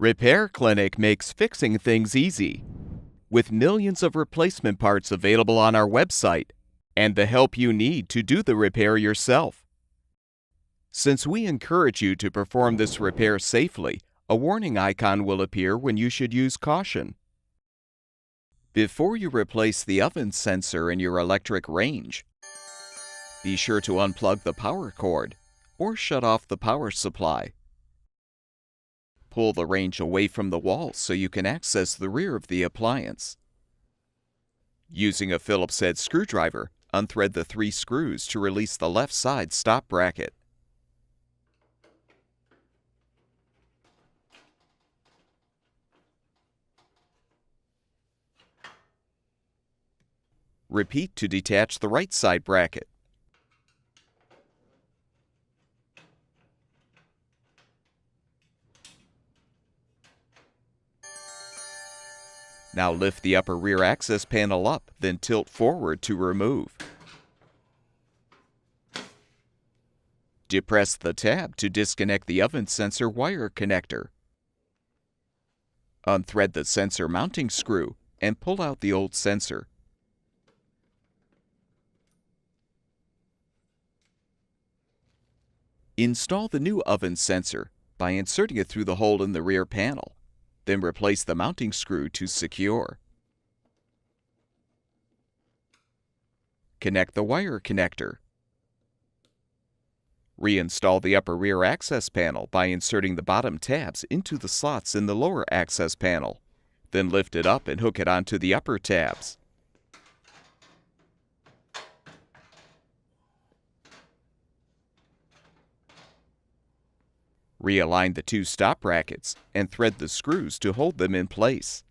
Repair Clinic makes fixing things easy, with millions of replacement parts available on our website and the help you need to do the repair yourself. Since we encourage you to perform this repair safely, a warning icon will appear when you should use caution. Before you replace the oven sensor in your electric range, be sure to unplug the power cord or shut off the power supply. Pull the range away from the wall so you can access the rear of the appliance. Using a Phillips head screwdriver, unthread the 3 screws to release the left side stop bracket. Repeat to detach the right side bracket. Now lift the upper rear access panel up, then tilt forward to remove. Depress the tab to disconnect the oven sensor wire connector. Unthread the sensor mounting screw and pull out the old sensor. Install the new oven sensor by inserting it through the hole in the rear panel. Then replace the mounting screw to secure. Connect the wire connector. Reinstall the upper rear access panel by inserting the bottom tabs into the slots in the lower access panel. Then lift it up and hook it onto the upper tabs. Realign the 2 stop brackets and thread the screws to hold them in place.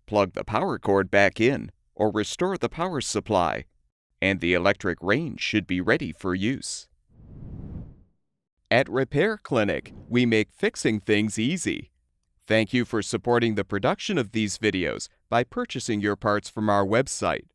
Plug the power cord back in or restore the power supply, and the electric range should be ready for use. At Repair Clinic, we make fixing things easy. Thank you for supporting the production of these videos by purchasing your parts from our website.